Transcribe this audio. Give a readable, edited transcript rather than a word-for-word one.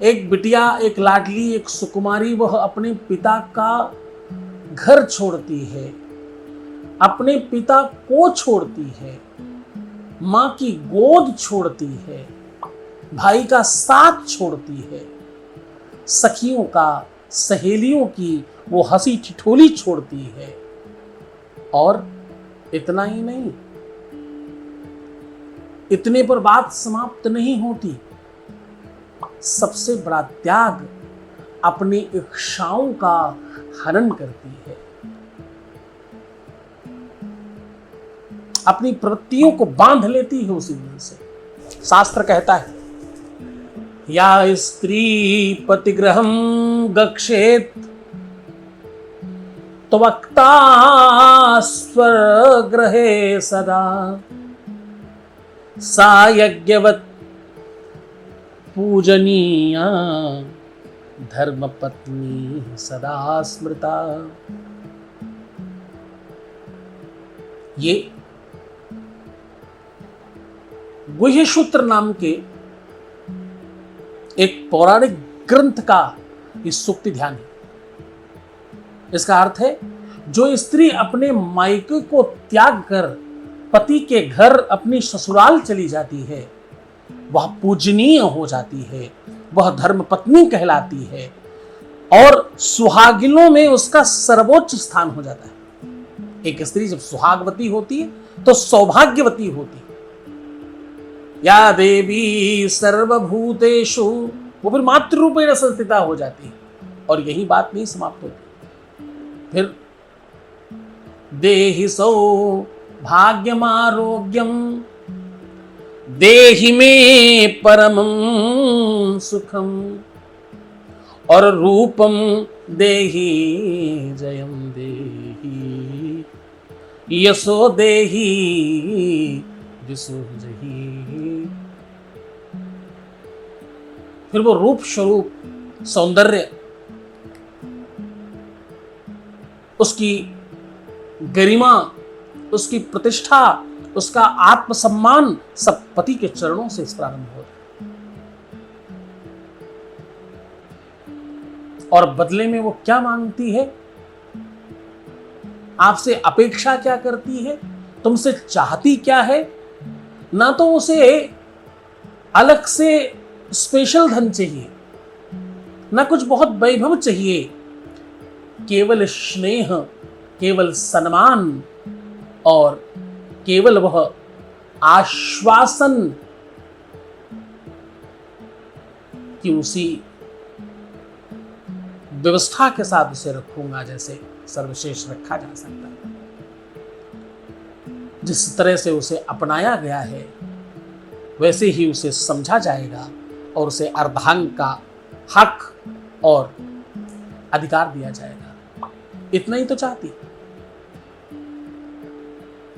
एक बिटिया, एक लाडली, एक सुकुमारी, वह अपने पिता का घर छोड़ती है, अपने पिता को छोड़ती है, मां की गोद छोड़ती है, भाई का साथ छोड़ती है, सखियों का, सहेलियों की वो हंसी ठिठोली छोड़ती है। और इतना ही नहीं, इतने पर बात समाप्त नहीं होती। सबसे बड़ा त्याग अपनी इच्छाओं का हनन करती है, अपनी प्रवृत्तियों को बांध लेती है उसी दिन से। शास्त्र कहता है, या स्त्री पतिगृहं गक्षेत त्वक्ता स्वगृहे सदा सा यज्ञवत् पूजनीया धर्मपत्नी सदा स्मृता। ये गुह्यसूत्र नाम के एक पौराणिक ग्रंथ का इस सूक्ति ध्यान है। इसका अर्थ है, जो स्त्री अपने मायके को त्याग कर पति के घर अपनी ससुराल चली जाती है, वह पूजनीय हो जाती है, वह धर्मपत्नी कहलाती है और सुहागिनों में उसका सर्वोच्च स्थान हो जाता है। एक स्त्री जब सुहागवती होती है तो सौभाग्यवती होती है। या देवी सर्वभूतेषु, वो फिर मातृरूपेण संस्थिता हो जाती है। और यही बात नहीं समाप्त होती, फिर देहि सौभाग्यमारोग्यम देहि में परमं सुखम और रूपम देहि जयम देहि यशो देहि विसुजहि। फिर वो रूप स्वरूप, सौंदर्य, उसकी गरिमा, उसकी प्रतिष्ठा, उसका आत्मसम्मान सब पति के चरणों से इस प्रारंभ हो रहा है। और बदले में वो क्या मांगती है, आपसे अपेक्षा क्या करती है, तुमसे चाहती क्या है? ना तो उसे अलग से स्पेशल धन चाहिए, ना कुछ बहुत वैभव चाहिए, केवल स्नेह, केवल सम्मान और केवल वह आश्वासन कि उसी व्यवस्था के साथ उसे रखूंगा जैसे सर्वश्रेष्ठ रखा जा सकता है। जिस तरह से उसे अपनाया गया है वैसे ही उसे समझा जाएगा और उसे अर्धांग का हक और अधिकार दिया जाएगा। इतना ही तो चाहती।